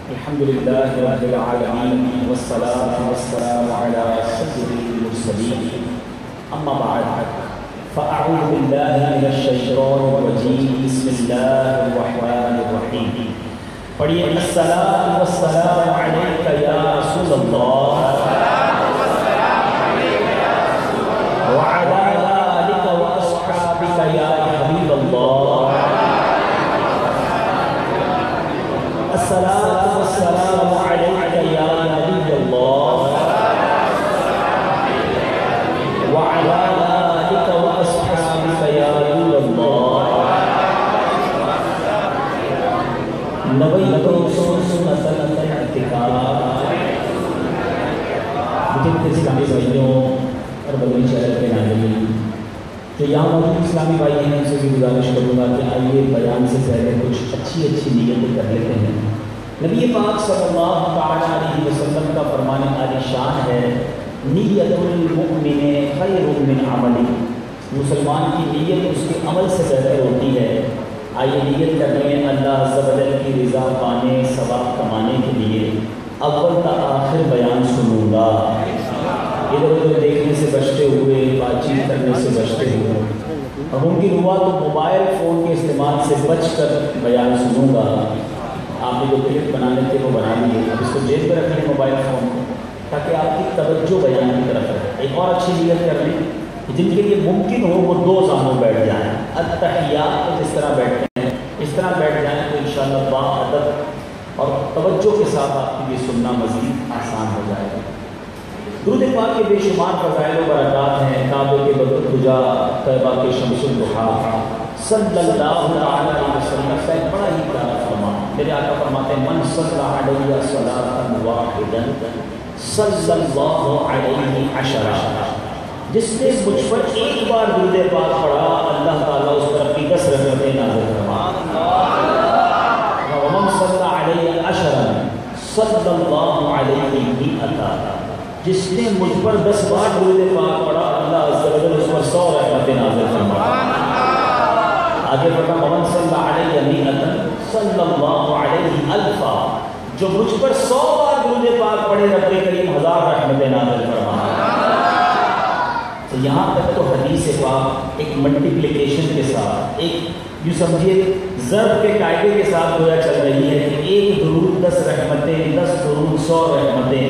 الحمد لله رب العالمين والصلاة والسلام على سيد المرسلين أما بعد فأعوذ بالله من الشيطان الرجيم بسم الله الرحمن الرحيم پڑھیے الصلاة والسلام عليك يا رسول الله وعلى آلك وأصحابك يا حبيب الله الصلاة والسلام عليك يا نبي الله وعلى آلك وأصحابك يا رسول الله نويت سنة الاعتكاف مجھے اسلامی بھائیوں اور بدنی شہر کے ناظرین جو یہاں موجود اسلامی بھائی ہیں ان سے بھی گزارش کروں گا کہ آئیے بیان سے پہلے کچھ اچھی نیتیں کر لیتے ہیں۔ نبی پاک صلی اللہ علیہ وسلم کا فرمان عالی شان ہے نیت المؤمن خیر من عملی، مسلمان کی نیت اس کے عمل سے بہتر ہوتی ہے۔ آئیے نیت کرنے میں اللہ عز و جل کی رضا پانے ثواب کمانے کے لیے اول تا آخر بیان سنوں گا، ادھر ادھر دیکھنے سے بچتے ہوئے، بات چیت کرنے سے بچتے ہوئے، اور ممکن ہوا تو موبائل فون کے استعمال سے بچ کر بیان سنوں گا۔ آپ نے جو کلپ بنانے تھے وہ بنا لیے، اب اس کو جیب پہ رکھ لیں موبائل فون کو تاکہ آپ کی توجہ بیان کی طرف رہے۔ ایک اور اچھی نیت کر لیں جن کے لیے ممکن ہو وہ دو زانوں بیٹھ جائیں، التحیات کو جس طرح بیٹھتے ہیں اس طرح بیٹھ جائیں تو انشاءاللہ باادب اور توجہ کے ساتھ آپ کے لیے سننا مزید آسان ہو جائے گا۔ درود پاک کے بے شمار فضائل و برکات ہیں، کعبے کے بدر خجا، طیبہ کے شمس الضحیٰ صلی اللہ علیہ وسلم کا ایک بڑا ہی پیارا فرمان۔ میرے آقا فرماتے ہیں من صلی علیہ صلاۃ واحدا صلی اللہ علیہ عشرہ، جس نے مجھ پر ایک بار درود پاک پڑھا اللہ تعالیٰ اس پر اپنی 10 رحمتیں نازل فرمائے۔ ومن صلی علیہ عشرا صلی اللہ علیہ مئۃ، جس نے مجھ پر 10 بار درود پاک پڑھا اللہ عز و جل اس پر 100 رحمتیں نازل فرمائے۔ آگے بڑھا ومن صلی علیہ مئۃ صلی اللہ علیہ الفا، جو مجھ پر 100 بار درود پاک پڑھے رب کریم 1000 رحمتیں نازل فرمائے۔ تو یہاں تک تو حدیث پاک ایک ملٹیپلیکیشن کے ساتھ، ایک یوں سمجھیے ضرب کے قاعدے کے ساتھ گویا چل رہی ہے کہ ایک درود 10 رحمتیں، 10 درود 100 رحمتیں،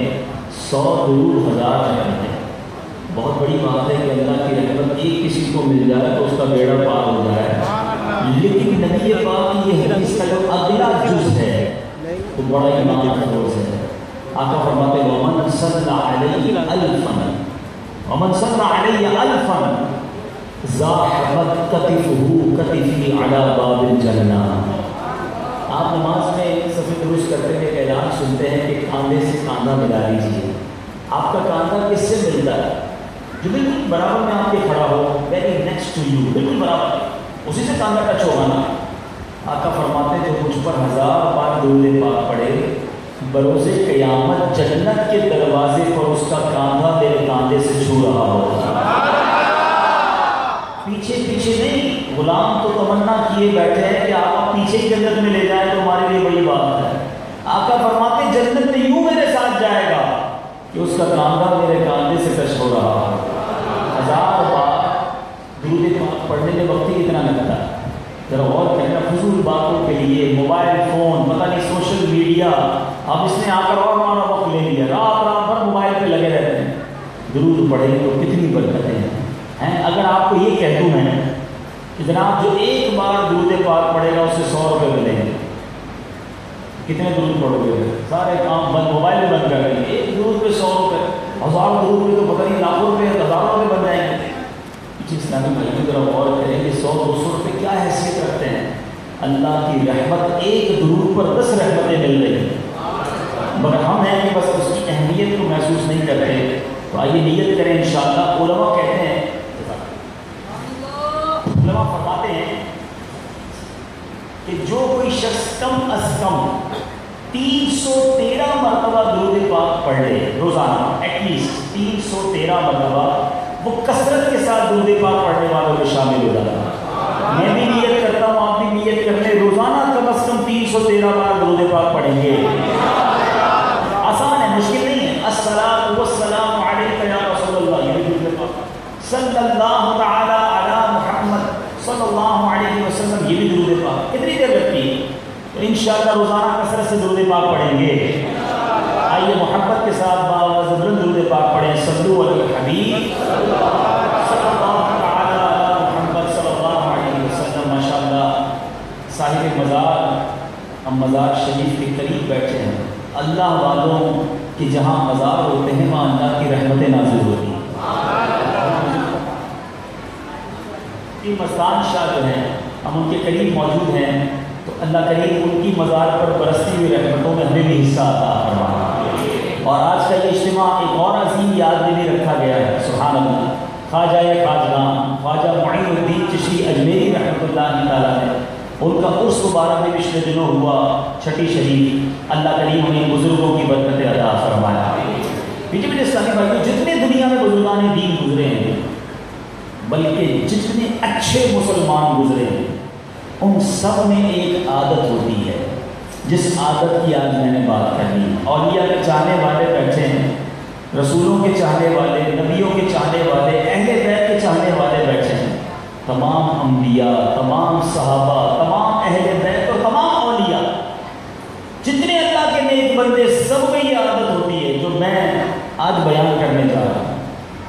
100 درود 1000 رحمتیں۔ بہت بڑی بات ہے کہ اللہ کی رحمت ایک کسی کو مل جائے تو اس کا بیڑا پار ہو جائے، لیکن نبی پاک کی یہ حدیث کا جو اگلا جز ہے تو بڑا ایمان افروز ہے۔ آقا فرماتے ہیں ومن صلی علیہ الفا، ومن صلی علیہ الفا زاحمت کتفہ کتفی علی باب الجنہ۔ آپ نماز میں صف درست کرتے ہوئے اعلان سنتے ہیں کہ کاندھے سے کاندھا ملا لیجیے۔ آپ کا کاندھا کس سے ملتا ہے؟ جو بالکل برابر میں آپ کے کھڑا ہو، ویری نیکسٹ ٹو یو، بالکل برابر، اسی سے کاندھا ٹچ ہوگا نا۔ آقا فرماتے ہیں جو مجھ پر 1000 بار درود پاک پڑھے بروز قیامت جنت کے دروازے پر اس کا کاندھا میرے کاندھے سے چھو رہا ہوگا۔ پیچھے پیچھے نہیں، غلام تو تمنا کیے بیٹھے ہیں کہ آقا پیچھے جنت میں لے جائیں تو ہمارے لیے بڑی بات ہے۔ آقا فرماتے ہیں جنت میں یوں میرے ساتھ جائے گا کہ اس کا کاندھا میرے کاندھے سے ٹچ ہو رہا ہے۔ 1000 بار درود پاک پڑھنے میں وقت ہی اتنا لگتا ہے۔ ذرا غور کرنا، فضول باتوں کے لیے موبائل فون، پتہ نہیں سوشل میڈیا، اب اس نے آ کر اور ہمارا وقت لے لیا، رات رات بھر موبائل پہ لگے رہتے ہیں۔ درود پڑھیں تو کتنی برکتیں ہیں۔ اگر آپ کو یہ کہہ دوں میں کہ جناب جو ایک بار درود پاک پڑھے گا اسے 100 روپے ملیں گے، کتنے درود پڑھو گے؟ سارے کام بند، موبائل میں بند کر رہے ہیں، ایک درود پہ 100 روپے، 1000 درود پہ تو پتہ نہیں لاکھوں روپے، ہزاروں روپے بن جائیں گے۔ پیچھے اسلامی بھائیوں ذرا غور کریں کہ 100-200 روپے کیا حیثیت رکھتے ہیں؟ اللہ کی رحمت ایک درود پر 10 رحمتیں مل رہی ہیں، مگر ہم ہیں کہ بس اس کی اہمیت کو محسوس نہیں کرتے۔ تو آئیے نیت کریں انشاءاللہ۔ علماء کہتے ہیں، علماء فرماتے ہیں کہ جو کوئی شخص کم از کم 313 مرتبہ درود پاک پڑھ لے روزانہ، ایٹ لیسٹ 313 مرتبہ، وہ کثرت کے ساتھ درود پاک پڑھنے والوں میں شامل ہو جاتا ہے۔ میں بھی نیت کرتا ہوں اپنی نیت کر لیں روزانہ کم از کم 313 بار درود پاک پڑھیں گے. آسان ہے، مشکل نہیں ہے. الصلاۃ والسلام علیک یا رسول اللہ، یہ درود پاک. صلی اللہ تعالی علی محمد صلی اللہ علیہ وسلم، یہ بھی درود پاک. کتنی دیر لگتی ہے؟ تو انشاءاللہ روزانہ کثرت سے درود پاک پڑھیں گے. آئیے محبت کے ساتھ باوازِ بلند درود پاک پڑھیں. صلو علی الحبیب صلی اللہ تعالی علی محمد صلی اللہ علیہ وسلم. ماشاءاللہ صاحب مزار، ہم مزار شریف کے قریب بیٹھے ہیں. اللہ والوں کہ جہاں مزار ہوتے ہیں وہاں اللہ کی رحمتیں نازل ہوتی ہیں. مستان شاہ جو ہیں ہم ان کے قریب موجود ہیں، تو اللہ کریم ان کی مزار پر برستی ہوئی رحمتوں میں ہمیں بھی حصہ عطا فرمائے. اور آج کا یہ اجتماع ایک اور عظیم یاد میں بھی رکھا گیا ہے. سبحان اللہ. خواجہ خواجگان خواجہ معین الدین چشتی اجمیری رحمۃ اللہ تعالیٰ نے ان کا عرس مبارک میں پچھلے دنوں ہوا، چھٹی شریف. اللہ کریم انہیں بزرگوں کی برکت عطا فرمایا. میٹھے اسلامی بھائیوں، جتنے دنیا میں بزرگان دین گزرے ہیں، بلکہ جتنے اچھے مسلمان گزرے ہیں، ان سب میں ایک عادت ہوتی ہے جس عادت کی آج میں نے بات کرنی. اولیاء کے چاہنے والے بیٹھے ہیں، رسولوں کے چاہنے والے، نبیوں کے چاہنے والے، اہل بیت کے چاہنے والے بیٹھے ہیں. تمام انبیاء، تمام صحابہ، تمام اہل بیت اور تمام اولیاء، جتنے اللہ کے نیک بندے، سب میں یہ عادت ہوتی ہے جو میں آج بیان کرنے جا رہا ہوں.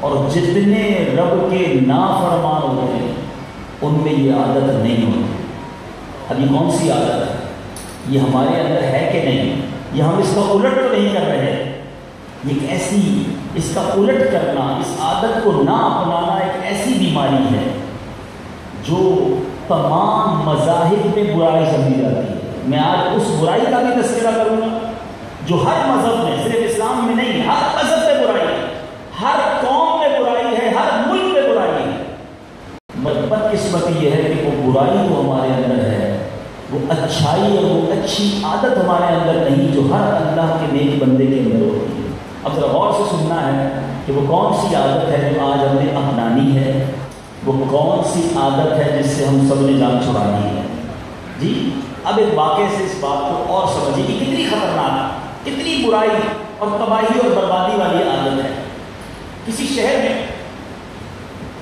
اور جتنے رب کے نافرمان ہوتے ہیں ان میں یہ عادت نہیں ہوتی. اب یہ کون سی عادت ہے؟ یہ ہمارے اندر ہے کہ نہیں؟ یہ ہم اس کا الٹ تو نہیں کر رہے. یہ ایک ایسی، اس کا الٹ کرنا، اس عادت کو نہ اپنانا ایک ایسی بیماری ہے جو تمام مذاہب میں برائی سمجھی جاتی ہے. میں آج اس برائی کا بھی تذکرہ کروں گا جو ہر مذہب میں، صرف اسلام میں نہیں، ہر مذہب میں برائی ہے، ہر قوم میں برائی ہے، ہر ملک میں برائی ہے. بدقسمتی یہ ہے کہ وہ برائی جو ہمارے اندر ہے، وہ اچھائی اور وہ اچھی عادت ہمارے اندر نہیں جو ہر اللہ کے نیک بندے کے اندر ہوتی ہے. اب ذرا غور سے سننا ہے کہ وہ کون سی عادت ہے جو آج ہم نے اپنانی ہے، وہ کون سی عادت ہے جس سے ہم سب نے جان چھڑانی ہے. جی اب ایک واقعے سے اس بات کو اور سمجھیے کہ کتنی خطرناک، کتنی برائی اور تباہی اور بربادی والی عادت ہے. کسی شہر میں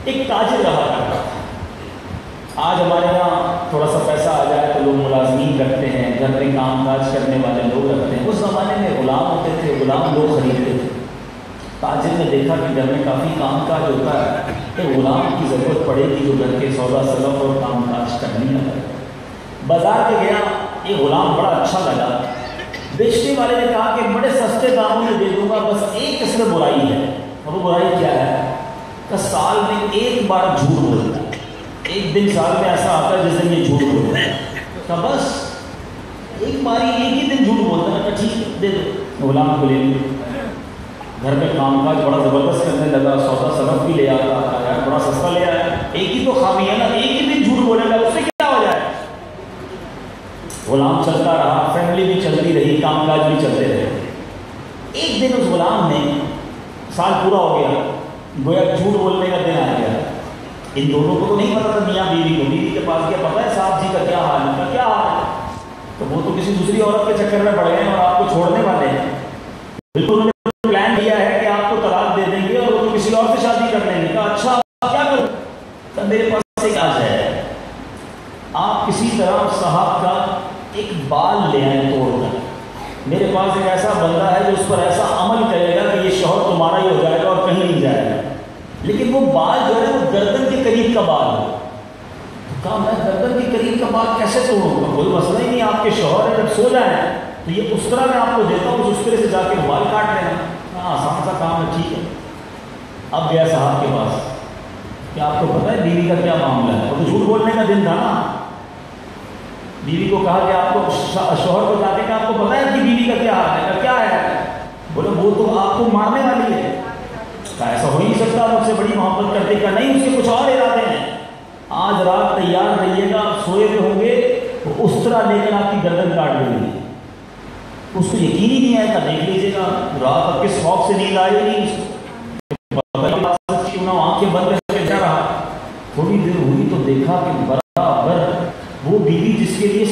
ایک تاجر رہا کرتا تھا. آج ہمارے یہاں تھوڑا سا پیسہ آ جائے تو لوگ ملازمین رکھتے ہیں، گھر میں کام کاج کرنے والے لوگ رکھتے ہیں. اس زمانے میں غلام ہوتے تھے، غلام لوگ خریدتے تھے. تاجر نے دیکھا کہ گھر میں کافی کام کاج ہوتا ہے، کہ غلام کی ضرورت پڑے گی جو گھر کے سودا سلف اور کام کاج کرنی لگے. بازار پہ گیا، یہ غلام بڑا اچھا لگا. بیچنے والے نے کہا کہ بڑے سستے داموں میں دے دوں گا، بس ایک اس میں برائی ہے. اور وہ برائی کیا ہے؟ کہ سال میں ایک بار جھوٹ بولتا ہے. ایک دن سال میں ایسا آتا ہے جس دن یہ جھوٹ بولتا ہے. کہ بس ایک باری ایک ہی دن جھوٹ بولتا ہے. کہ ٹھیک ہے دے دو. غلام کو لے لیا، گھر پہ کام کاج بڑا زبردست کرنے لگا، سودا سلف بھی لے آتا ہے، بڑا سستا لے آیا. ایک ہی تو خامی ہے نا، ایک ہی دن جھوٹ بولے گا، اس سے کیا ہو جائے؟ غلام چلتا رہا، فیملی بھی چلتی رہی، کام کاج بھی چلتے رہے. ایک دن اس غلام نے، سال پورا ہو گیا، گویا جھوٹ بولنے کا دن آ گیا. ان دونوں کو تو نہیں پتا تھا، میاں بیوی کو. بیوی کے پاس کیا پتا ہے صاحب جی کا کیا حال ہے، کا کیا حال ہے؟ تو وہ تو کسی دوسری عورت کے چکر میں پڑ گئے اور آپ کو چھوڑنے والے ہیں. بالکل انہوں نے پلان دیا ہے کہ آپ کو طلاق دے دیں گے اور وہ کسی اور سے شادی کر لیں گے. کہا اچھا کیا کروں؟ تو میرے پاس ایک آج ہے، آپ کسی طرح صاحب کا ایک بال لے آئیں توڑ کر. میرے پاس ایک ایسا بندہ ہے جو اس پر ایسا عمل کرے گا کہ یہ شوہر تمہارا ہی ہو جائے گا اور کہیں نہیں جائے گا. لیکن وہ بال جو ہے وہ گردن کے قریب کا بال ہو. کہا میں گردن کے قریب کا بال کیسے توڑوں گا؟ کوئی مسئلہ ہی نہیں، آپ کے شوہر ہے، جب سو جائیں تو یہ اس طرح میں آپ کو دیتا ہوں، اس طرح سے جا کے بال کاٹ لینا. ہاں آسان سا کام ہے، ٹھیک ہے. اب گیا صاحب کے پاس کہ آپ کو پتہ ہے بیوی کا کیا معاملہ ہے. وہ تو جھوٹ بولنے کا دن تھا نا. بیوی کو کہا کہ آپ کو، شوہر کو کہا کہ آپ کو پتہ ہے کہ بیوی کا کیا حال ہے؟ کیا ہے؟ بولے وہ تو آپ کو مارنے والی ہے. کہا ایسا ہو ہی نہیں سکتا، مجھ سے بڑی محبت کرتے. کہا نہیں، اس کے کچھ اور ارادے ہیں. آج رات تیار رہیے گا، سوئے ہوئے ہوں گے، وہ اس طرح لے کر آپ کی گردن کاٹ دیں گے. اس کو یقین ہی نہیں آیا. دیکھ لیجیے گا رات اب کس خوف سے نیند آئی نہیں. آنکھیں بند کر کے جا رہا. تھوڑی دیر ہوئی تو دیکھا کہ برابر وہ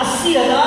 80,000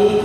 1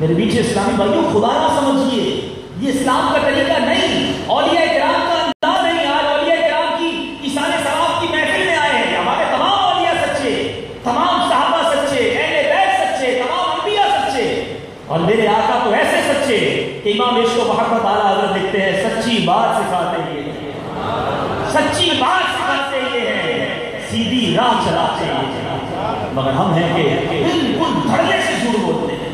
میرے بیچ اسلامی بھائیوں خدا نہ سمجھیے، یہ اسلام کا طریقہ نہیں، اولیاء کرام کا انداز نہیں۔ آج اولیاء کرام کی ایصال ثواب کی محفل میں آئے ہیں، ہمارے تمام اولیاء سچے، تمام صحابہ سچے، اہل بیت سچے، تمام انبیاء سچے، اور میرے آقا تو ایسے سچے کہ امام عشق و محبت اعلیٰ حضرت لکھتے ہیں سچی بات سکھاتے یہ ہیں، سچی بات سکھاتے یہ ہیں، سیدھی راہ چلاتے ہیں۔ مگر ہم ہیں کہ بالکل دھڑے سے جھوٹ بولتے ہیں،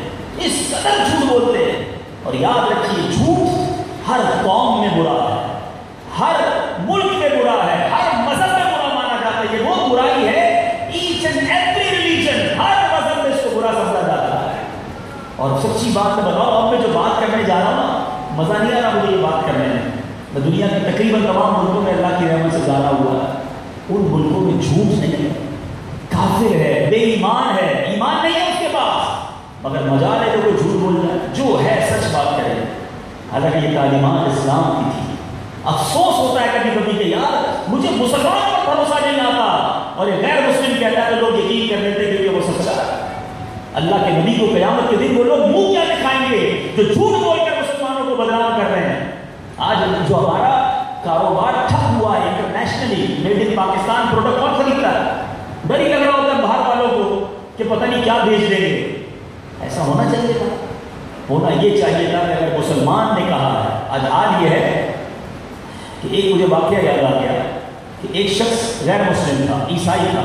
اس قدر جھوٹ بولتے ہیں۔ اور یاد رکھیے جھوٹ ہر قوم میں برا ہے، ہر ملک میں برا ہے، ہر مذہب میں برا مانا جاتا ہے۔ یہ وہ برائی ہے ایچ اینڈ ایوری ریلیجن، ہر مذہب میں اس کو برا سمجھا جاتا ہے۔ اور سچی بات میں بتاؤ، اب میں جو بات کرنے جا رہا ہوں نا، مزہ نہیں آ رہا مجھے یہ بات کرنے میں۔ میں دنیا کے تقریباً تمام ملکوں میں اللہ کی رحمت سے جانا ہوا ہے، ان ملکوں میں جھوٹ نہیں ہے، کافر ہے، بے ایمان ہے، ایمان نہیں ہے اس کے پاس، مگر مجال ہے کہ کوئی جھوٹ بول جائے، جو ہے سچ بات کرے، حالانکہ یہ تعلیمات اسلام کی تھی۔ افسوس ہوتا ہے کبھی کبھی کہ یار مجھے مسلمان پر بھروسہ نہیں آتا، اور یہ غیر مسلم کہتا ہے تو لوگ یقین کر لیتے کیونکہ وہ سچا ہے۔ اللہ کے نبی کو قیامت کے دن وہ لوگ منہ کیا دکھائیں گے جو جھوٹ بول کر مسلمانوں کو بدنام کر رہے ہیں۔ آج جو ہمارا کاروبار ٹھپ ہوا ہے internationally, made in Pakistan product کون خریدتا ہے؟ ڈر ہی لگ رہا ہوتا ہے باہر والوں کو کہ پتہ نہیں کیا بھیج دیں گے۔ ایسا ہونا چاہیے تھا، ہونا یہ چاہیے تھا کہ اگر مسلمان نے کہا ہے۔ آج حال یہ ہے کہ ایک مجھے واقعہ یاد آ گیا کہ ایک شخص غیر مسلم تھا، عیسائی تھا،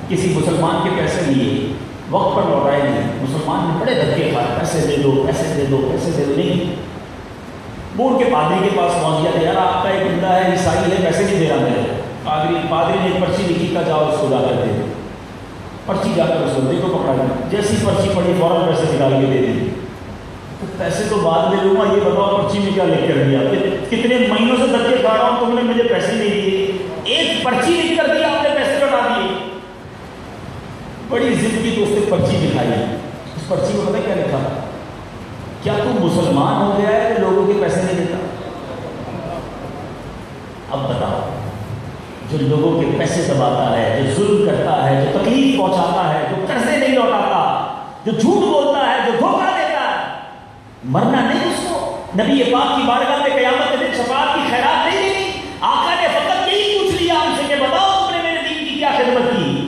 کسی مسلمان کے پیسے لیے، وقت پر لوٹائے نہیں، مسلمان نے بڑے دھکے کھائے، پیسے دے دو پیسے دے دو پیسے دے دو، نہیں۔ وہ ان کے پادری کے پاس پہنچ گیا کہ یار آپ کا ایک بندہ ہے عیسائی ہے، پیسے نہیں دے رہا میرے۔ پادری نے ایک پرچی لکھی کا جاؤ اس کو جا کر دے دو۔ پرچی جا کر اس بندے کو پکڑا گیا، جیسی پرچی پڑی فوراً پیسے نکال کے دے دی۔ تو پیسے تو بعد میں لوں گا، یہ بتاؤ پرچی میں کیا لکھ کر دیا؟ کتنے مہینوں سے دھکے کھا رہا ہوں، تم نے مجھے پیسے نہیں دیے، ایک پرچی لکھ کر دیا، آپ نے پیسے لوٹا دیے۔ بڑی ضد کی تو اس نے پرچی دکھائی، اس پرچی میں پتہ کیا لکھا؟ کیا تم مسلمان ہو گیا ہے کہ لوگوں کے پیسے نہیں دیتا؟ اب بتاؤ، جو لوگوں کے پیسے دباتا ہے، جو ظلم کرتا ہے، جو تکلیف پہنچاتا ہے، جو قرضے نہیں لوٹاتا، جو جھوٹ بولتا ہے، جو دھوکہ دیتا ہے، مرنا نہیں اس کو؟ نبی پاک کی بارگاہ میں قیامت کے دن شفاعت کی خیرات نہیں دینی؟ آقا نے فقط یہی پوچھ لیا ہم سے کہ بتاؤ تم نے میرے دین کی کیا خدمت کی؟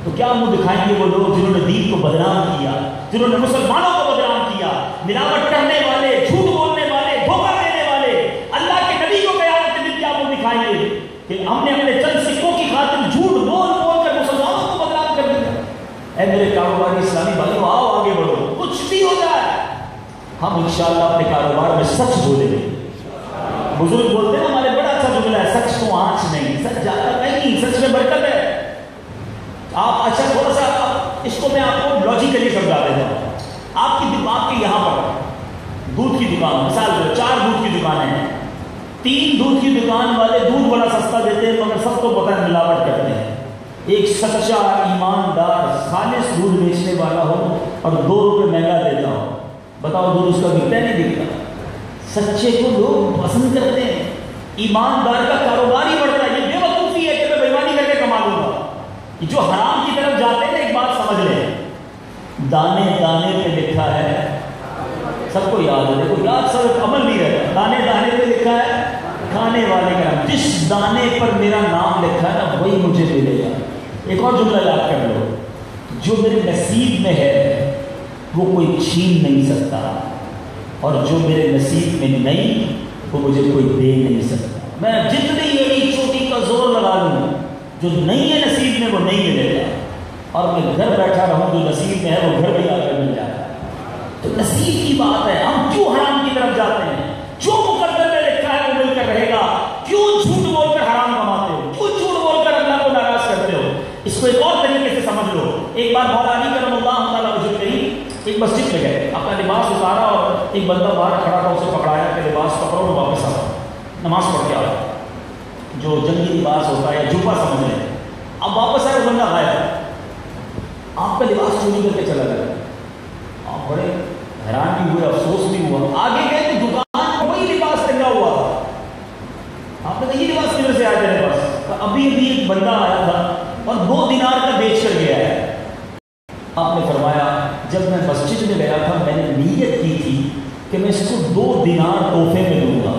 تو کیا منہ دکھائیں گے وہ لوگ جنہوں نے دین کو بدنام کیا، جنہوں نے مسلمانوں کو بدنام کیا، ملاوٹ کرنے والے، جھوٹ بولنے والے، دھوکہ دینے والے؟ اللہ کے نبی کو قیامت کے دن کیا منہ دکھائیں گے کہ ہم نے اپنے چند سکوں کی خاطر جھوٹ بول بول کر مسلمانوں کو بدنام کر دیا؟ اے میرے کاروباری اسلامی بھائیوں، آؤ آگے بڑھو، کچھ بھی ہو جائے ہم انشاءاللہ اپنے کاروبار میں سچ بولیں گے۔ بزرگ بولتے ہیں ہمارے، بڑا اچھا جملہ ہے، سچ کو آنچ نہیں، سچ جاتا نہیں، سچ میں برکت ہے۔ آپ اچھا تھوڑا سا اس کو میں آپ کو لاجیکلی سمجھا دیتا ہوں۔ آپ کے یہاں پر دودھ کی دکان، مثال دو، 4 دودھ کی دکانیں ہیں، 3 دودھ کی دکان والے دودھ بڑا سستا دیتے ہیں، مگر سب کو پتہ ہے ملاوٹ کرتے ہیں۔ ایک سچا ایماندار خالص دودھ بیچنے والا ہو اور 2 روپے مہنگا دیتا ہو، بتاؤ دودھ اس کا بکتا ہے نہیں بکتا؟ سچے کو لوگ پسند کرتے ہیں، ایماندار کا کاروبار ہی بڑھتا ہے۔ یہ بے وقوفی ہے کہ میں بےایمانی کر کے کما لوں گا۔ جو حرام کی طرف جاتے ہیں نا، ایک بات سمجھ لیں، دانے دانے پہ لکھا ہے، سب کو یاد ہے، دیکھو یاد سب عمل نہیں رہتا، دانے دانے پہ لکھا ہے کھانے والے کا نام، جس دانے پر میرا نام لکھا ہے نا وہی مجھے ملے گا۔ ایک اور جملہ یاد کر لو، جو میرے نصیب میں ہے وہ کوئی چھین نہیں سکتا، اور جو میرے نصیب میں نہیں وہ مجھے کوئی دے نہیں سکتا۔ میں جتنی بڑی چوٹی کا زور لگا لوں، جو نہیں ہے نصیب میں وہ نہیں ملے گا، اور میں گھر بیٹھا رہوں جو نصیب میں ہے وہ گھر بھی آ کر مل جاتا ہے۔ تو نصیب کی بات ہے، ہم کیوں حرام کی طرف جاتے ہیں؟ جو مقدر میں لکھا ہے وہ مل کر رہے گا، کیوں جھوٹ بول کر حرام کماتے ہو؟ کیوں جھوٹ بول کر اللہ کو ناراض کرتے ہو؟ اس کو ایک اور طریقے سے سمجھ لو۔ ایک بار مولا علی کرم اللہ تعالیٰ وجہ کریم ایک مسجد میں گئے، اپنا لباس اتارا اور ایک بندہ باہر کھڑا تھا، اسے پکڑایا کہ لباس پکڑو اور واپس آؤ، نماز پڑھ کے آؤ۔ جو جنگی لباس ہوتا ہے جوبا سمجھ لیں، اب واپس آئے وہ بندہ غائب ہے، آپ کا لباس چوری کر کے چلا گیا۔ آپ بڑے حیران بھی ہوئے، افسوس بھی ہوا، آگے گئے تو دکان میں وہی لباس ٹنگا ہوا تھا۔ آپ نے کہا یہ لباس کدھر سے آیا میرے پاس؟ ابھی ابھی ایک بندہ آیا تھا اور 2 دینار کا بیچ کر گیا ہے۔ آپ نے فرمایا جب میں مسجد میں گیا تھا میں نے نیت کی تھی کہ میں اس کو 2 دینار تحفے میں دوں گا.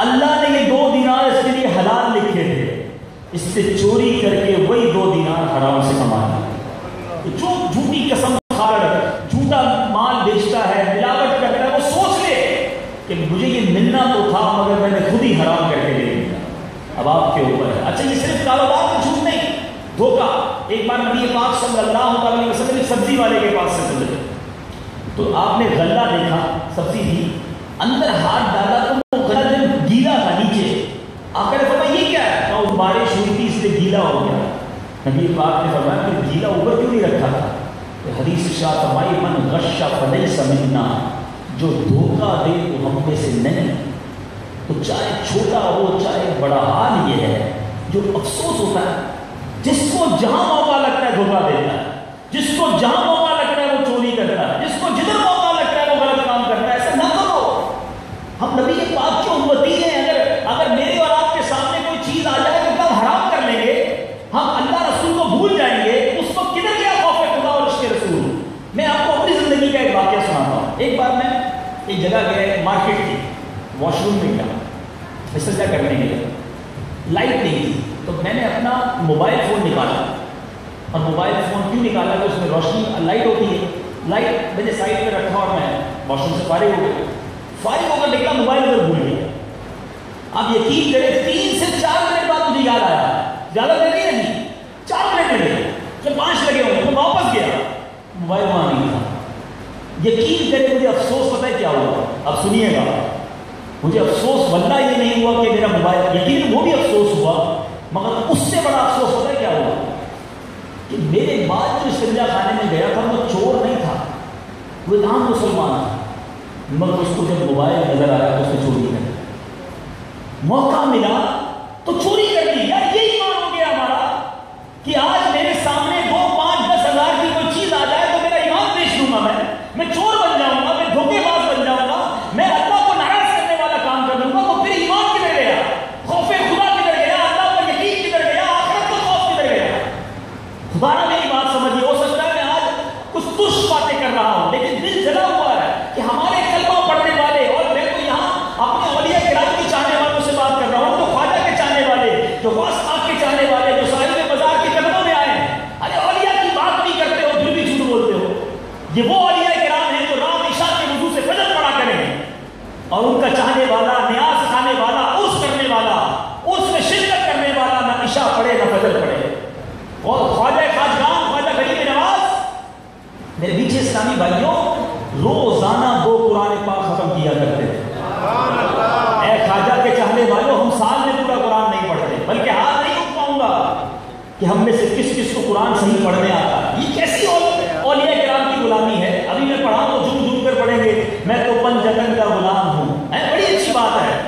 اللہ نے یہ 2 دینار اس کے لیے حلال لکھے تھے، اس سے چوری کر کے وہی 2 دینار حرام سے کما لیا. جو جھوٹی قسم کھا رہا ہے، جھوٹا مال بیچتا ہے، ملاوٹ کرتا ہے، وہ سوچ لے کہ مجھے یہ ملنا تو تھا مگر میں نے خود ہی حرام کر کے لے لیا. اب آپ کے اوپر ہے. اچھا، یہ صرف کاروبار میں جھوٹ نہیں، دھوکہ. ایک بار نبی پاک صلی اللہ علیہ وسلم ایک سبزی والے کے پاس سے گزرے تو آپ نے غلہ دیکھا، سبزی تھی، اندر ہاتھ ڈالا تو وہ غلہ گیلا تھا نیچے. آ کر فرمایا یہ کیا ہے؟ وہ بارش ہوئی تھی اس لیے گیلا ہو گیا. نبی پاک نے فرمایا کہ گیلا اوپر کیوں نہیں رکھا تھا؟ حدیث شاہ فرمائی من غش فلیس منا، جو دھوکہ دے وہ ہم میں سے نہیں. تو چاہے چھوٹا ہو چاہے بڑا، حال یہ ہے جو افسوس ہوتا ہے جس کو جہاں موقع لگتا ہے دھوکہ دیتا ہے، جس کو جہاں موقع لگتا ہے وہ چوری کرتا ہے، جس کو جدھر موقع لگتا ہے وہ غلط کام کرتا ہے. ایسا نہ کرو. ہم نبی پاک کے امتی ہیں. اگر میرے اور آپ کے سامنے کوئی چیز آ جائے تو ہم حرام کر لیں گے، ہم اللہ رسول کو بھول جائیں گے. اس وقت کدھر گیا خوف خدا اور عشق رسول؟ میں آپ کو اپنی زندگی کا ایک واقعہ سناتا ہوں. ایک بار میں ایک جگہ گیا، مارکیٹ کی، واش روم میں گیا استنجا کرنے کے لیے. لائٹ نہیں تھی تو میں نے اپنا موبائل فون نکالا. اور موبائل فون کیوں نکالا کہ اس میں روشنی لائٹ ہوتی ہے. لائٹ میں نے سائڈ پہ رکھا اور میں واش روم سے فارغ ہو گیا. فارغ ہو کر نکلا، موبائل ادھر بھول گیا. آپ یقین کریں 3 سے 4 منٹ بعد مجھے یاد آیا. زیادہ دیر نہیں، 4 منٹ لگے، جب 5 لگے ہوں تو واپس گیا، موبائل وہاں نہیں تھا. یقین کریں مجھے افسوس پتہ ہے کیا ہوا؟ اب سنیے گا. مجھے افسوس واللہ یہ نہیں ہوا کہ میرا موبائل، یقین وہ بھی افسوس ہوا مگر اس سے بڑا افسوس ہوتا ہے کیا ہوا کہ میرے بعد جو استنجا خانے میں گیا تھا وہ چور نہیں تھا، وہ ایک عام مسلمان تھا. مگر اس کو جب موبائل نظر آیا تو اس نے چوری کر دی. موقع ملا تو چوری کر دی. یار یہ ایمان ہو گیا ہمارا کہ آج میرے سامنے 2 5 10 ہزار کی کوئی چیز آ جائے تو میرا ایمان بیچ دوں گا. میں چور بن جاؤں گا، میں دھوکے باز بن جاؤں گا، میں اللہ کو ناراض کرنے والا کام کر دوں گا. تو پھر ایمان کدھر گیا؟ خوف خدا کدھر گیا؟ اللہ پر یقین کدھر گیا؟ آخرت کا خوف کدھر گیا؟ خدا نے میری بات سمجھی. ہو سکتا ہے میں آج کچھ تش باتیں کر رہا ہوں لیکن دل جلا ہوا ہے کہ ہمارے کلمہ پڑھنے والے، اور میں تو یہاں اپنے اولیاء کرام کی چاہنے والوں سے بات کر رہا ہوں، جو خواجہ کے چاہنے والے، جو غوث پاک کے چاہنے والے، جو صاحب بازار کے قدموں میں آئے ہیں. ارے اولیاء کی بات نہیں کرتے ہو پھر بھی جھوٹ بولتے ہو. یہ وہ اولیاء کرام ہیں جو رات عشاء کے وضو سے فجر پڑھا کریں اور ان کا چاہنے والا، نیاز کھانے والا، عرس کرنے والا، عرس میں شرکت کرنے والا نہ عشاء پڑھے نہ فجر پڑھے. اور خواجہ خواجگان، خواجہ غریب نواز، میرے پیچھے اسلامی بھائیوں روزانہ 2 قرآن پاک ختم کیا کرتے تھے. اے خواجہ کے چاہنے والوں، ہم سال میں پورا قرآن نہیں پڑھتے، بلکہ ہاتھ نہیں اٹھ پاؤں گا کہ ہم میں سے کس کس کو قرآن صحیح پڑھنے آتا. یہ کیسی اولیاء کرام کی غلامی ہے؟ ابھی میں پڑھا تو جھوم جھوم کر پڑھیں گے میں تو پنجتن کا غلام ہوں. بڑی اچھی بات ہے.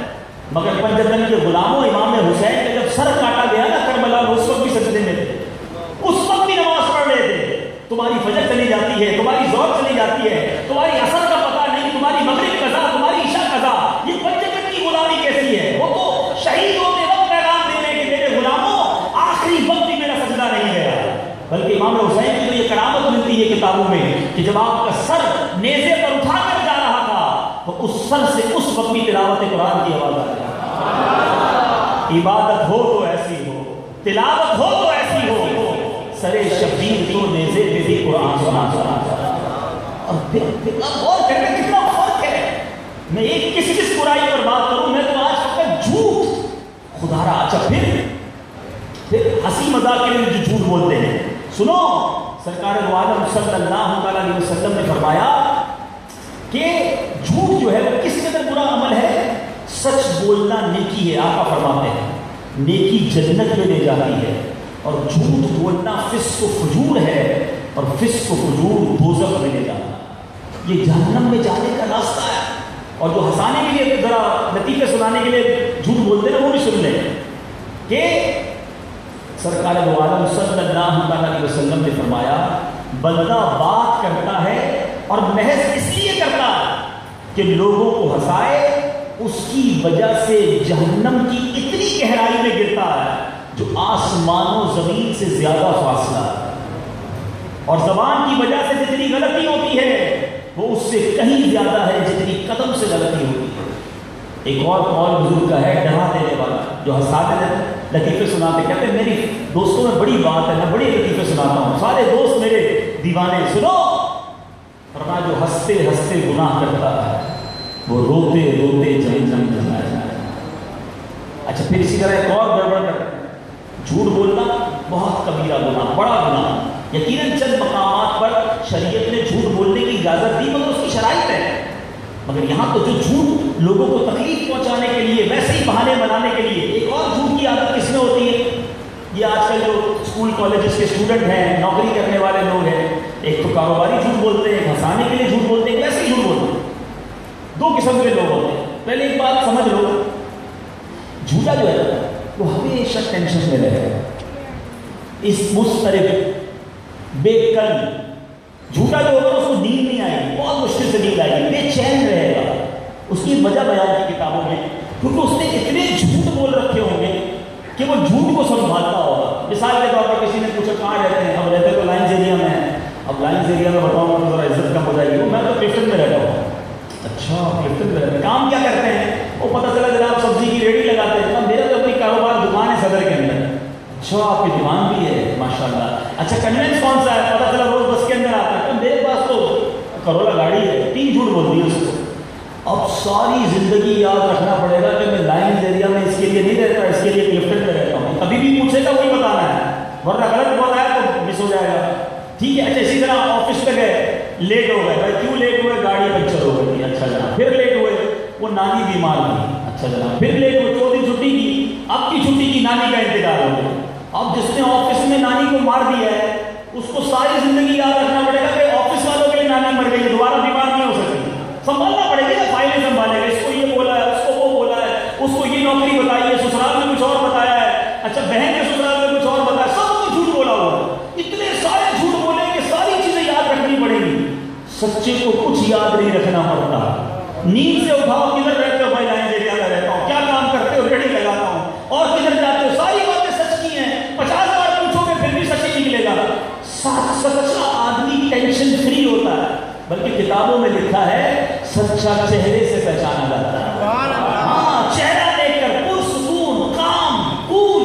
مگر پنجتن کے غلاموں، امام حسین کا جب سر کاٹا گیا نا کربلا، اس وقت بھی سجدے میں تھے، اس وقت بھی نماز پڑھ رہے تھے. تمہاری فجر چلی جاتی ہے، تمہاری ظہر چلی جاتی ہے، تمہاری عصر کا پتہ نہیں، تمہاری مغرب قضا، تمہاری عشاء قضا. یہ پنجتن کی غلامی کیسی ہے؟ وہ تو شہید ہوتے وقت پیغام دے رہے کہ میرے غلاموں آخری وقت بھی میرا سجدہ نہیں گیا. بلکہ امام حسین کی تو یہ کرامت ملتی ہے کتابوں میں کہ جب آپ کا سر نیزے پر اٹھا کر جا رہا تھا تو اس سر سے اس وقت بھی تلاوت قرآن کی آواز آ رہی. عبادت ہو تو ایسی ہو، تلاوت ہو تو ایسی ہو، سرے شبیر تو نیزے پہ بھی قرآن سنا. اور غور کرنے کتنا فرق ہے. میں ایک کس برائی پر بات کروں، میں تو آج تک جھوٹ خدا را. اچھا پھر ہنسی مذاق کے لیے جو جھوٹ بولتے ہیں، سنو سرکار دو عالم صلی اللہ علیہ وسلم نے فرمایا کہ جھوٹ جو ہے وہ کس قدر برا عمل ہے. سچ بولنا نیکی ہے. آقا فرماتے ہیں نیکی جنت میں لے جاتی ہے، اور جھوٹ بولنا فسق و فجور ہے، اور فسق و فجور دوزخ میں لے جانا. یہ جہنم میں جانے کا راستہ ہے. اور جو ہنسانے کے لیے ذرا لطیفے سنانے کے لیے جھوٹ بولتے ہیں وہ بھی سن لیں کہ سرکار دو عالم صلی اللہ علیہ وسلم نے فرمایا بندہ بات کرتا ہے اور محض اس لیے کرتا ہے کہ لوگوں کو ہنسائے، اس کی وجہ سے جہنم کی اتنی گہرائی میں گرتا ہے جو آسمان و زمین سے زیادہ فاصلہ ہے. اور زبان کی وجہ سے جتنی غلطی ہوتی ہے وہ اس سے کہیں زیادہ ہے جتنی قدم سے غلطی ہوتی ہے۔ ایک اور قول بزرگ کا ہے ڈرا دینے والا، جو ہنساتے لطیفے سناتے، کہتے ہیں میری دوستوں میں بڑی بات ہے، میں بڑی لطیفے سناتا ہوں، سارے دوست میرے دیوانے، سنو۔ فرمایا جو ہنستے ہنستے گناہ کرتا ہے وہ روتے روتے جہنم میں جایا جائے۔ اچھا پھر اسی طرح ایک اور گڑبڑ کرتا ہے، جھوٹ بولنا بہت کبیرہ گناہ، بڑا گناہ۔ یقیناً چند مقامات پر شریعت نے جھوٹ بولنے کی اجازت دی مگر اس کی شرائط ہے، مگر یہاں تو جو جھوٹ لوگوں کو تکلیف پہنچانے کے لیے، ویسے ہی بہانے بنانے کے لیے، ایک اور جھوٹ کی عادت کس میں ہوتی ہے؟ یہ آج کل جو اسکول کالجز کے اسٹوڈنٹ ہیں، نوکری کرنے والے لوگ ہیں، ایک تو کاروباری جھوٹ بولتے ہیں، ایک ہنسانے کے لیے جھوٹ بولتے ہیں، ویسے ہی جھوٹ بولتے ہیں۔ دو قسم کے لوگ ہوتے ہیں۔ پہلے ایک بات سمجھ لو، جھوٹا جو ہے وہ ہمیشہ ٹینشن میں رہے گا، اس مضطرب بے کل جھوٹا جو ہوگا اس کو نیند نہیں آئے گی، بہت مشکل سے نیند آئے گی، بے چین رہے گا۔ اس کی وجہ بیان کی کتابوں میں، کیونکہ اس نے اتنے جھوٹ بول رکھے ہوں گے کہ وہ جھوٹ کو سنبھالتا ہوگا۔ مثال کے طور پر کسی نے پوچھا کہاں رہتے ہیں؟ اب رہتے تو لائنز ایریا میں ہیں۔ اب لائنز ایریا میں بتاؤں گا تو ذرا عزت کم ہو جائے گی، میں تو کلفٹن میں رہتا ہوں۔ اچھا کلفٹن میں رہتے ہیں، کام کیا کرتے ہیں؟ وہ پتہ چلا جناب سبزی کی ریڑھی لگاتے ہیں، میرا تو کوئی کاروبار دکان ہے صدر کے اندر۔ اچھا آپ کی دکان بھی ہے، ماشاء اللہ۔ اچھا کنوینس کون سا ہے؟ پتہ چلا روز بس کے اندر آتا ہے، میرے پاس تو کرولا گاڑی ہے۔ 3 جھوٹ بول دیے اس کو۔ اب ساری زندگی یاد رکھنا پڑے گا کہ میں لائنز ایریا میں اس کے لیے نہیں رہتا، اس کے لیے کلفٹن میں رہتا ہوں۔ کبھی بھی پوچھے گا وہی بتانا ہے، ورنہ غلط بولا ہے تو مس ہو جائے گا، ٹھیک ہے؟ اچھا اسی طرح آفس پہ گئے، لیٹ ہو گئے، بھائی کیوں لیٹ ہوئے؟ گاڑی پنچر ہو گئی۔ اچھا جناب۔ پھر لیٹ ہوئے، وہ نانی بیمار تھی۔ اچھا جناب۔ پھر لیٹ ہوئے، 4 دن چھٹی کی، اب کی چھٹی کی نانی کا انتقال ہو گیا۔ اب جس نے آفس میں نانی کو مار دیا ہے اس کو ساری زندگی یاد رکھنا پڑے گا کہ آفس والوں کے لیے نانی مر گئی، دوبارہ بیمار نہیں ہو سکتی، سنبھالنا پڑے گا، فائلیں سنبھالے گا، اس کو یہ بولا ہے، اس کو وہ بولا ہے، اس کو یہ نوکری بتائی ہے، سسرال میں کچھ اور بتایا ہے، اچھا بہن کے سسرال میں کچھ اور بتایا، سب کو جھوٹ بولا ہوا ہے۔ اتنے سارے جھوٹ بولے کہ ساری چیزیں یاد رکھنی پڑے گی۔ سچے کو کچھ یاد نہیں رکھنا پڑتا۔ نیند سے اٹھاؤ، کدھر رہتے ہو؟ بھائی لائنز ایریا میں رہتا ہوں۔ کیا کام کرتے ہو؟ ریڑھی لگاتا ہوں۔ اور کدھر جاتے ہو؟ ساری باتیں سچ کی ہیں، 50 بار پوچھو گے پھر بھی سچ ہی نکلے گا۔ سچا آدمی ٹینشن فری ہوتا ہے، بلکہ کتابوں میں لکھا ہے سچا چہرے سے پہچانا جاتا ہے۔ ہاں، چہرہ دیکھ کر پرسکون، کام، کول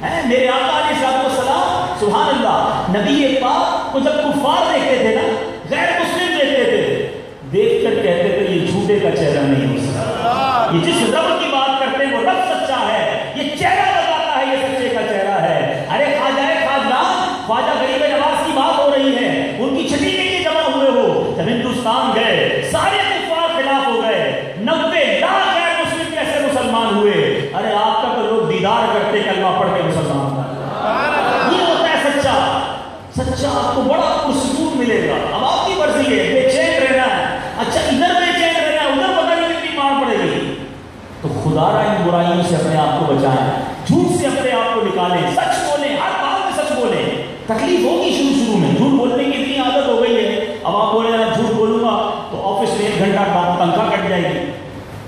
ہے۔ میرے آقا علیہ الصلوۃ والسلام، سبحان اللہ، نبی پاک کو جب کفار دیکھتے تھے نا، غیر مسلم دیکھتے تھے، دیکھ کر کہتے تھے یہ جھوٹے کا چہرہ نہیں ہو سکتا، یہ جس رب کی بات کرتے ہیں وہ رب سچا ہے، یہ چہرہ بتاتا ہے یہ سچے کا چہرہ ہے۔ ارے خواجہ خواجہ غریب نواز کی بات ہو رہی ہے، ان کی چھٹی کے لیے جمع ہوئے ہو، جب ہندوستان گئے سارے کفار خلاف ہو گئے، 90 لاکھ غیر مسلم کیسے مسلمان ہوئے؟ ارے آپ کا تو لوگ دیدار کرتے کلمہ پڑھ کے مسلمان ہوتا۔ یہ ہوتا ہے سچا۔ سچا آپ کو بڑا پرسکون ملے گا۔ اب آپ کی مرضی ہے، بے چین رہنا ہے، اچھا ادھر بے چین رہنا ہے، ادھر پتہ نہیں کتنی مار پڑے گی، تو خدا را ان برائیوں سے اپنے آپ کو بچائیں، جھوٹ سے اپنے آپ کو نکالیں، سچ بولیں، ہر بات میں سچ بولیں۔ تکلیف ہوگی شروع میں، جھوٹ بولنے کی اتنی عادت ہو گئی ہے، اب آپ بولے نا جھوٹ بولوں گا تو آفس میں 1 گھنٹہ تنخواہ کٹ جائے گی،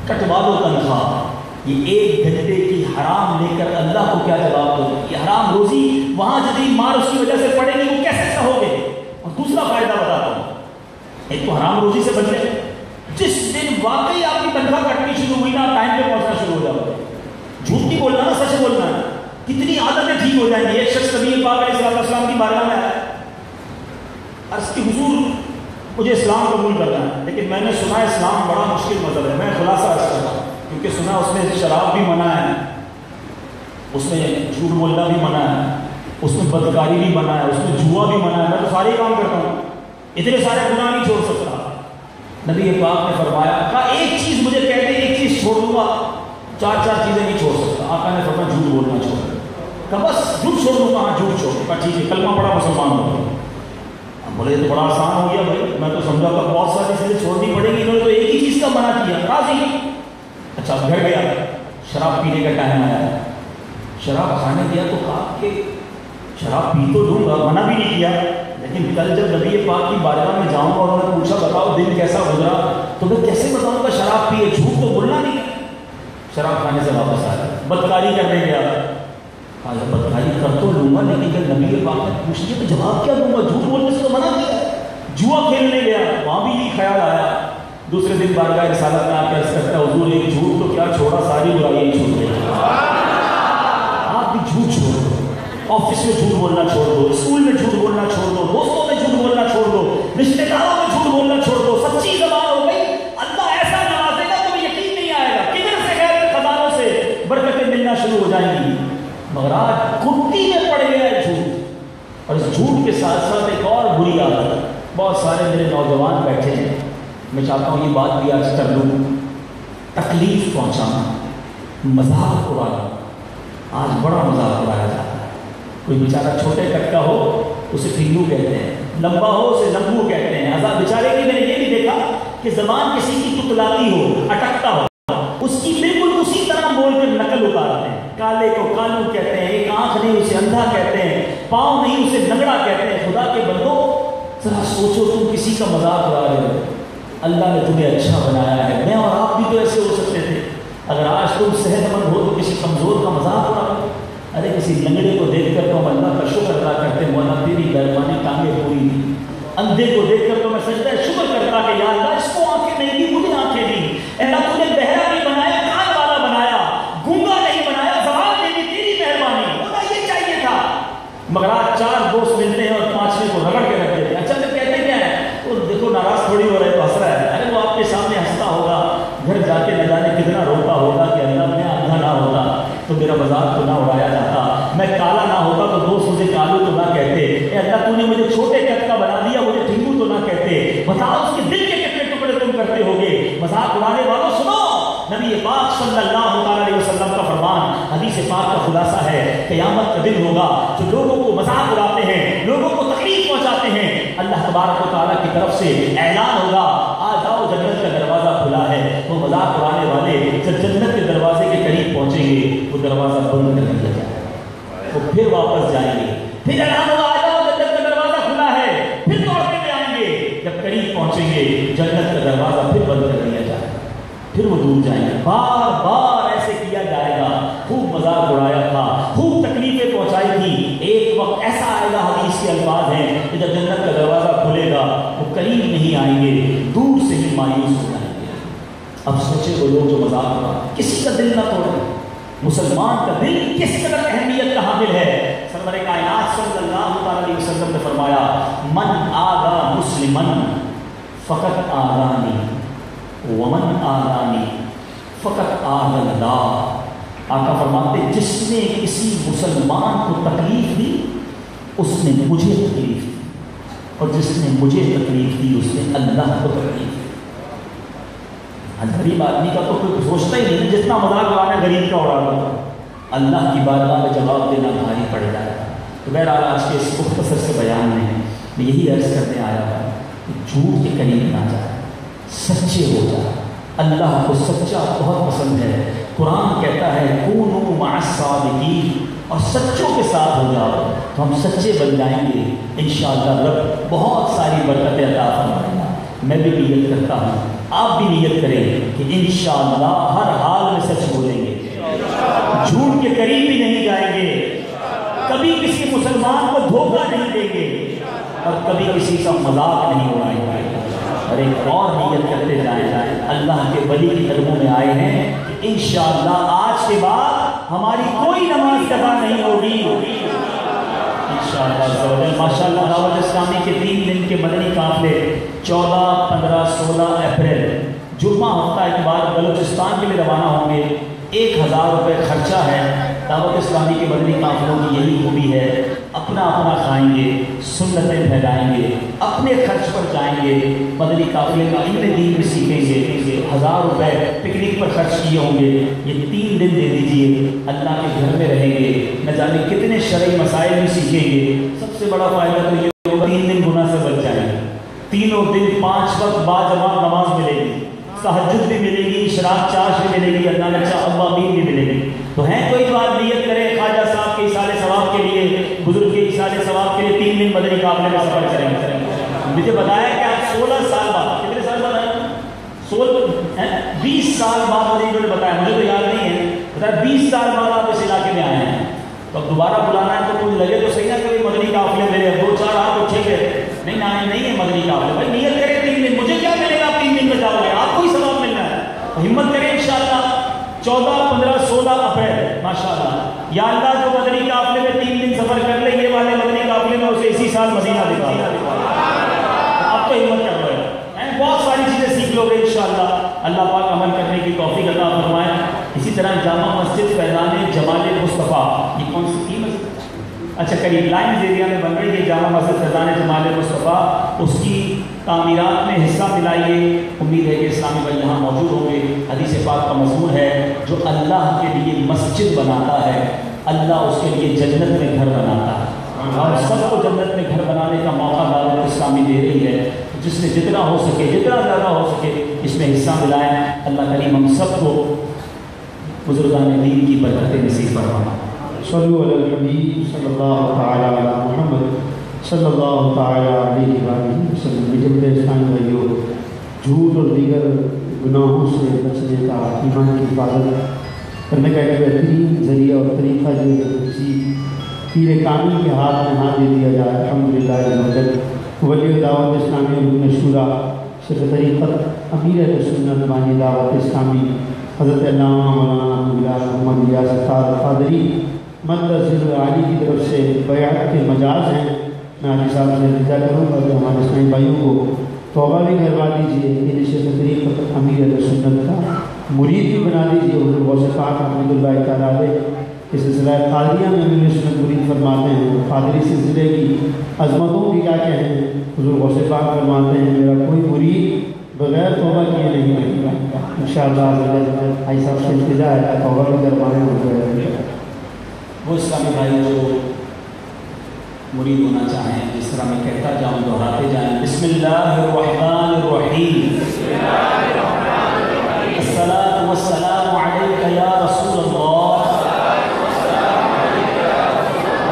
کٹوا دو تنخواہ۔ یہ 1 گھنٹے کی حرام لے کر اللہ کو کیا جواب دو؟ یہ حرام روزی وہاں جتنی مار اس کی وجہ سے پڑے گی وہ کیسے سہو گے؟ اور دوسرا فائدہ بتاتا ہوں، ایک تو حرام روزی سے بچے، جس دن واقعی آپ کی تنخواہ کٹنی شروع ہوئی نا، ٹائم پہ پہنچنا شروع ہو جاؤ گے۔ جھوٹ نہیں بولنا نا، سچ بولنا ہے، کتنی عادتیں ٹھیک ہو جائیں گی۔ ایک شخص نبی پاک علیہ السلام کی بارگاہ میں آیا، عرض کی حضور مجھے اسلام قبول کرنا ہے، لیکن میں نے سنا ہے اسلام بڑا مشکل مذہب ہے، میں خلاصہ عرض کرتا ہوں، کیونکہ سنا اس میں شراب بھی منع ہے، اس میں جھوٹ بولنا بھی منع ہے، اس میں بدکاری بھی منع ہے، اس میں جوا بھی منع ہے، میں تو سارے کام کرتا ہوں، اتنے سارے گناہ نہیں چھوڑ سکتا۔ نبی پاک نے فرمایا، کہا ایک چیز مجھے کہہ دے، ایک چیز چھوڑ دوں گا، 4 چیزیں نہیں چھوڑ سکتا۔ آقا نے فرمایا جھوٹ بولنا چھوڑ، کہا بس جھوٹ چھوڑ دوں گا؟ ہاں جھوٹ چھوڑ، کہا ٹھیک ہے، کلمہ پڑا مسلمان ہو گیا۔ اب بولے یہ تو بڑا آسان ہو گیا بھائی، میں تو سمجھا تھا بہت ساری چیزیں چھوڑنی پڑے گی، انہوں نے تو ایک ہی چیز کا منع کیا، راضی۔ اچھا گھر گیا، شراب پینے کا ٹائم آیا، شراب کھانے گیا تو کہا کہ شراب پی تو لوں گا، منع بھی نہیں کیا، لیکن کل جب نبی پاک کی بارگاہ میں جاؤں گا اور انہوں نے پوچھا بتاؤ دن کیسا گزرا، تو میں کیسے بتاؤں گا شراب پیے؟ جھوٹ تو بولنا نہیں۔ شراب کھانے سے واپس آیا، بدکاری کرنے گیا، بتائی کر تو لوں گا، لیکن جب نبی پاک نے پوچھ لیا تو جواب کیا دوں گا؟ جھوٹ بولنے سے تو منع کیا ہے۔ جوا کھیلنے گیا، وہاں بھی یہ خیال آیا۔ دوسرے دن بارگاہ رسالت میں آ کے عرض کرتا ہے حضور ایک جھوٹ تو کیا چھوڑا، ساری برائیاں چھوڑ گئی۔ آپ بھی جھوٹ چھوڑ دو، آفس میں جھوٹ بولنا چھوڑ دو، اسکول میں جھوٹ بولنا چھوڑ دو، دوستوں میں جھوٹ بولنا چھوڑ دو، رشتے داروں میں جھوٹ بولنا چھوڑ دو۔ سچی زبان ہو گئی، اللہ ایسا نوازے گا تمہیں یقین نہیں آئے گا، کدھر سے غیر کے خزانوں سے برکتیں ملنا شروع ہو جائیں گی۔ مگر آج کٹی میں پڑ گیا ہے جھوٹ، اور اس جھوٹ کے ساتھ ساتھ ایک اور بری عادت، بہت سارے میرے نوجوان بیٹھے ہیں، میں چاہتا ہوں یہ بات بھی آج کر لوں، تکلیف پہنچانا، مذاق اڑانا۔ آج بڑا مذاق اڑایا جاتا ہے۔ کوئی بیچارہ چھوٹے کٹ کا ہو اسے ٹھنگو کہتے ہیں، لمبا ہو اسے لمبو کہتے ہیں۔ آزاد بیچارے کی میں نے یہ بھی دیکھا کہ زبان کسی کی تتلاتی ہو، اٹکتا ہو، اس کی بالکل اسی طرح بول کر نقل اتارتے ہیں۔ کالے کو کالو کہتے ہیں، ایک آنکھ نہیں اسے اندھا کہتے ہیں، پاؤں نہیں اسے لنگڑا کہتے ہیں۔ خدا کے بندو ذرا سوچو، تم کسی کا مذاق اڑا رہے ہو، اللہ نے تمہیں اچھا بنایا ہے۔ میں اور آپ بھی تو ایسے ہو سکتے تھے۔ اگر آج تم صحت مند ہو تو کسی کمزور کا مذاق اڑا رہے ہو۔ ارے کسی لنگڑے کو دیکھ کر تو ہم اللہ کا شکر ادا کرتے ہیں، مولا تیری مہربانی ٹانگیں پوری دی۔ اندھے کو دیکھ کر تو میں سجدہ شکر کرتا کہ یا اللہ اس کو آنکھیں نہیں دی، مجھے آنکھیں دی۔ اللہ تو نے بہرا نہیں بنایا، کان والا بنایا، گونگا نہیں بنایا، زبان دے دی، تیری مہربانی، ہونا یہ چاہیے تھا۔ مگر آج چار دوست ملتے ہیں اور پانچویں کو رگڑ کے رکھ دیتے ہیں۔ اچھا تو کہتے کیا ہے؟ وہ دیکھو ناراض تھوڑی ہو رہا ہے تو ہنس رہا ہے۔ ارے وہ آپ کے سامنے ہنستا ہوگا، گھر جا کے نہ جانے کتنا روتا ہوگا کہ اللہ میں اندھا نہ ہوتا تو میرا مذاق تو نہ اڑایا جاتا، میں کالا نہ ہوتا تو دوست مجھے کالو تو نہ کہتے، اے اللہ تو نے مجھے چھوٹے کٹ کا بنا دیا، مجھے ٹھنگو تو نہ کہتے۔ بتاؤ اس کے دل کے کتنے ٹکڑے تم کرتے ہوگے۔ مذاق اڑانے والوں سنو، نبی پاک صلی اللہ علیہ وسلم کا فرمان، حدیث پاک کا خلاصہ ہے، قیامت کا دن ہوگا جو لوگوں کو مذاق اڑاتے ہیں، لوگوں کو تکلیف پہنچاتے ہیں، اللہ تبارک و تعالیٰ کی طرف سے اعلان ہوگا آ جاؤ جنت کا دروازہ کھلا ہے۔ وہ مذاق اڑانے والے جب جنت کے دروازے کے قریب پہنچیں گے وہ دروازہ بند کر دیا جائے گا، وہ پھر واپس جائیں گے، پھر اعلان ہوگا آ جاؤ جنت کا دروازہ کھلا ہے، پھر دوڑتے ہوئے آئیں گے، جب قریب پہنچیں گے جنت کا دروازہ پھر بند کر دیا جائے گا، پھر وہ دور جائیں گے۔ بار بار ایسے کیا جائے گا، خوب مذاق اڑایا تھا، خوب تکلیفیں پہنچائی تھی، ایک وقت ایسا آئے گا، حدیث کے الفاظ ہیں کہ جب جنت کا دروازہ کھلے گا وہ قریب نہیں آئیں گے، دور سے ہی مایوس ہو جائیں گے۔ اب سوچے وہ لوگ جو مذاق اڑا، کسی کا دل نہ توڑے، مسلمان کا دل کس قدر اہمیت کا حامل ہے۔ سرور کائنات صلی اللہ علیہ وسلم نے فرمایا من آذا مسلمن فقط آذانی ومن آذانی فقط آذى اللہ۔ آقا فرماتے جس نے کسی مسلمان کو تکلیف دی اس نے مجھے تکلیف دی، اور جس نے مجھے تکلیف دی اس نے اللہ کو تکلیف دی۔ غریب آدمی کا تو کوئی سوچتا ہی نہیں، جتنا مذاق اڑانا غریب کا اڑا دو، اللہ کی بارگاہ میں جواب دینا بھاری پڑ جائے گا۔ تو بہرحال آج کے اس مختصر سے بیان میں یہی عرض کرنے آیا ہوں کہ جھوٹ کے قریب نہ جائے، سچے ہو جائے۔ اللہ کو سچا بہت پسند ہے۔ قرآن کہتا ہے کونوا مع الصادقین، اور سچوں کے ساتھ ہو جاؤ تو ہم سچے بن جائیں گے، انشاءاللہ رب بہت ساری برکتیں عطا فرمائے گا۔ میں بھی نیت کرتا ہوں، آپ بھی نیت کریں کہ انشاءاللہ ہر حال میں سچ بولیں گے، جھوٹ کے قریب بھی نہیں جائیں گے، کبھی کسی مسلمان کو دھوکہ نہیں دیں گے، اور کبھی کسی کا مذاق نہیں اڑائیں گے۔ اور ایک اور نیت کرتے جائیں، اللہ کے ولی کے قدموں میں آئے ہیں کہ انشاءاللہ آج کے بعد ہماری کوئی نماز قضا نہیں ہوگی انشاءاللہ۔ ماشاءاللہ دعوت اسلامی کے 3 دن کے مدنی قافلے 14، 15، 16 اپریل جمعہ ہفتہ اتوار بلوچستان کے لیے روانہ ہوں گے۔ 1000 روپے خرچہ ہے۔ دعوت اسلامی کے مدنی قافلوں کی یہی خوبی ہے، اپنا اپنا کھائیں گے، سنتیں پھیلائیں گے، اپنے خرچ پر جائیں گے، مدنی قافلے کا علم دین بھی سیکھیں گے۔ 1000 روپے پکنک پر خرچ کیے ہوں گے، یہ 3 دن دے دیجئے، اللہ کے گھر میں رہیں گے، نہ جانے کتنے شرعی مسائل بھی سیکھیں گے۔ سب سے بڑا فائدہ تو یہ ہوگا 3 دن گناہ سے بچ جائیں گے۔ تینوں دن 5 وقت باجماعت نماز ملے گی، تہجد بھی ملے گی، اشراق چاش بھی ملے گی، اللہ نے چاہا اوابین بھی ملے گی۔ تو ہیں کوئی جو آپ نیت کریں خواجہ صاحب کے ایصال ثواب کے لیے، بزرگ کے ایصال ثواب کے لیے 3 دن مدنی قافلے میں سفر کریں گے۔ مجھے بتایا کہ آپ 16 سال بعد، کتنے سال بعد آئے؟ 20 سال بعد مجھے انہوں نے بتایا، مجھے تو یاد نہیں ہے، بتایا 20 سال بعد آپ اس علاقے میں آئے ہیں۔ تو اب دوبارہ بلانا ہے تو کچھ لگے تو صحیح نہ کہ مدنی قافلے میرے 2-4 ہاتھ اٹھے گئے، نہیں ہے مدنی قافلے، بھائی نیت کرے 3 دن، مجھے کیا ملے گا 3 دن میں جاؤ گے، آپ کو ہی ثواب ملنا ہے، ہمت کریں انشاءاللہ 14، 15، 16 اپریل ماشاءاللہ، یا اللہ جو مدنی قافلے میں 3 دن سفر کر لے، یہ والے مدنی قافلے میں اسے اسی سال مدینہ دکھا، اب تو ہمت کر رہے ہیں، بہت ساری چیزیں سیکھ لو گے انشاءاللہ، اللہ پاک عمل کرنے کی توفیق عطا فرمائے۔ اسی طرح جامع مسجد فیضان جمال مصطفیٰ، یہ کون سی مسجد؟ اچھا قریب لائنز ایریا میں بن رہی ہے جامع مسجد فیضان جمال مصطفیٰ، اس کی تعمیرات میں حصہ ملائیے، امید ہے کہ اسلامی بھائی یہاں موجود ہوں گے۔ حدیث پاک کا مضمون ہے جو اللہ کے لیے مسجد بناتا ہے اللہ اس کے لیے جنت میں گھر بناتا ہے، اور سب کو جنت میں گھر بنانے کا موقع دعوت اسلامی دے رہی ہے، جس نے جتنا ہو سکے جتنا زیادہ ہو سکے اس میں حصہ ملائیں، اللہ کریم ہم سب کو بزرگان دین کی برکتیں نصیب فرمائے۔ صلو علی الحبیب صلی اللہ تعالی علی محمد صلی اللہ تعالی علیہ وآلہ وسلم۔ جب اسلامی بھائیوں، جھوٹ اور دیگر گناہوں سے بچنے کا، ایمان کی حفاظت کرنے کا ایک بہترین ذریعہ اور طریقہ جو ہے کسی پیر کامل کے ہاتھ میں ہاتھ دے دیا جائے، الحمدللہ ولی دعوت اسلامی رکن شورا شیخ طریقت امیر اہل سنت بانی دعوت اسلامی حضرت علامہ مولانا محمد الیاس قادری مدرس عالی کی طرف سے بیعت کے مجاز ہیں۔ میں عالی صاحب سے التجا کروں گا کہ ہمارے اسلامی بھائیوں کو توبہ بھی کروا دیجیے، کہ شیخ طریقت امیر اہل سنت کا مرید بھی بنا دیجیے۔ حضور غوث پاک رحمۃ اللہ تعالیٰ علیہ اس سلسلہ قادریہ میں امیر اہل سنت مرید فرماتے ہیں، قادری سلسلے کی عظمتوں کی کیا کہیں، حضور غوث پاک فرماتے ہیں میرا کوئی مرید بغیر توبہ کیے نہیں رہے گا۔ انشاءاللہ بھائی صاحب سے التجا ہے توبہ بھی کروانے ہو جائے۔ وہ اسلامی بھائی جو مرید ہونا چاہیں، جس طرح میں کہتا جاؤں دہراتے جائیں، بسم اللہ الرحمن الرحیم، الصلاۃ والسلام علیک یا رسول اللہ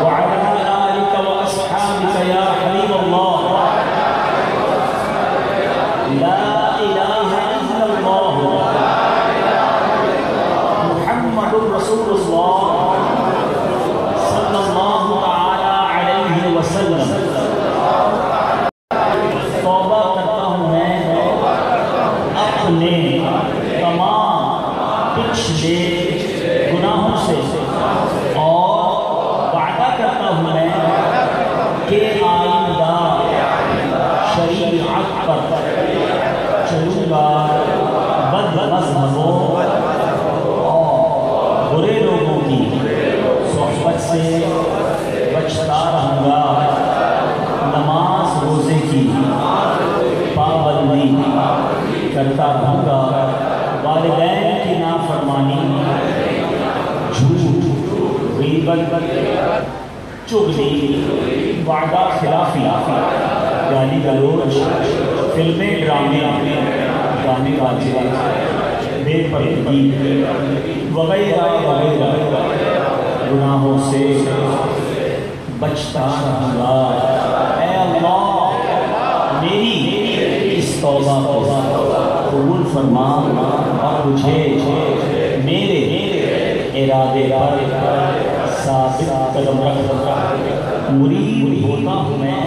وعلی آلک واصحابک یا حبیب اللہ، لا الہ الا اللہ محمد رسول اللہ صلی اللہ تعالی علیہ وسلم۔ توبہ کرتا ہوں میں اپنے تمام پچھلے گناہوں سے، اور وعدہ کرتا ہوں میں کہ آئندہ شریعت پر چلوں گا، بد مذہبوں اور برے لوگوں کی صحبت سے بچتا رہوں گا، نماز روزے کی پابندی کرتا رہوں گا، والدین کی نافرمانی، جھوٹ، غیبت، چغلی، وعدہ خلافی، گالی گلوچ، فلمیں ڈرامے، گانے باجے، بے پردگی وغیرہ وغیرہ گناہوں سے بچتا رہوں گا۔ اے اللہ میری اس توبہ کو قبول فرما اور مجھے میرے ارادے پر ثابت قدم رکھ۔ مرید ہوتا ہوں میں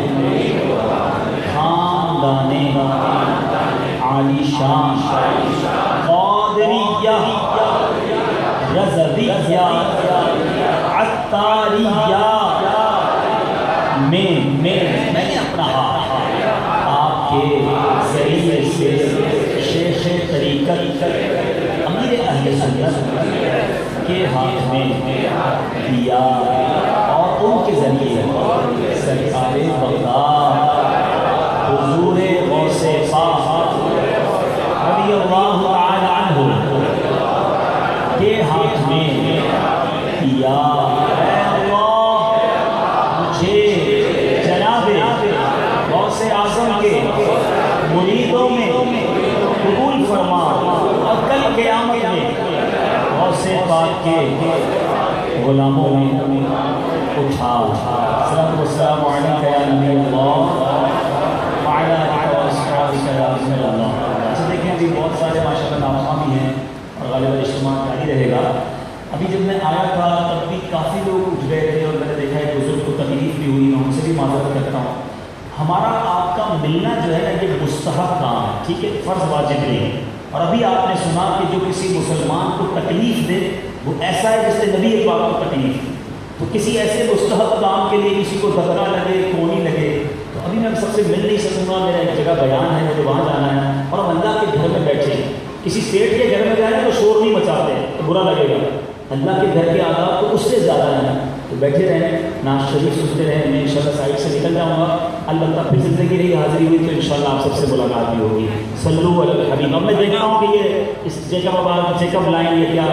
خاندان عالی شان قادریہ، رضویہ، عطاریہ میں اپنا آپ کے ذریعے سے شیخ طریقت امیر اہل سنت کے ہاتھ میں دیا، اور ان کے ذریعے سرکار بغداد حضور غوث پاک رضی اللہ تعالی عنہ کے ہاتھ میں دیا۔ اے اللہ مجھے جناب غوث اعظم کے مریدوں میں قبول فرما، اور کل قیامت میں غوث پاک کے غلاموں میں اٹھا۔ صلاۃ والسلام علیک یا نبی اللہ وعلی آلک واصحابک یا رسول اللہ۔ اچھا دیکھیں ابھی بہت سارے ماشاءاللہ نامہ بھی ہیں اور غالباً اجتماع جاری رہے گا۔ ابھی جب میں آیا تھا تب بھی کافی لوگ اٹھ گئے ہمارا آپ کا ملنا جو ہے نا یہ مستحب کام ہے، ٹھیک ہے، فرض واجب نہیں ہے۔ اور ابھی آپ نے سنا کہ جو کسی مسلمان کو تکلیف دے وہ ایسا ہے جس سے نبی پاک کو تکلیف دے، تو کسی ایسے مستحب کام کے لیے کسی کو دھکا لگے، کونی لگے، تو ابھی میں سب سے مل نہیں سکوں گا، میرا ایک جگہ بیان ہے، مجھے وہاں جانا ہے، اور ہم اللہ کے گھر میں بیٹھے ہیں، کسی سیٹ کے گھر میں جائیں تو شور نہیں مچاتے تو برا لگے گا، اللہ کے گھر کے آداب تو اس سے زیادہ ہیں، تو بیٹھے رہیں، ناز شریف سنتے رہیں، میں انشاءاللہ سائڈ سے نکل جاؤں گا، البتہ پھر زندگی رہی حاضری ہوئی تو انشاءاللہ آپ سب سے ملاقات بھی ہوگی۔ صلو علی الحبیب۔ اب میں دیکھ رہا ہوں کہ یہ اس چیک اپ لائن یا کیا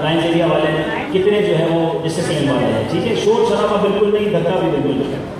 لائن ایریا والے کتنے جو ہے وہ ڈسپلن والے ہیں، ٹھیک ہے، شور شرابہ بالکل نہیں، دھکا بھی بالکل نہیں۔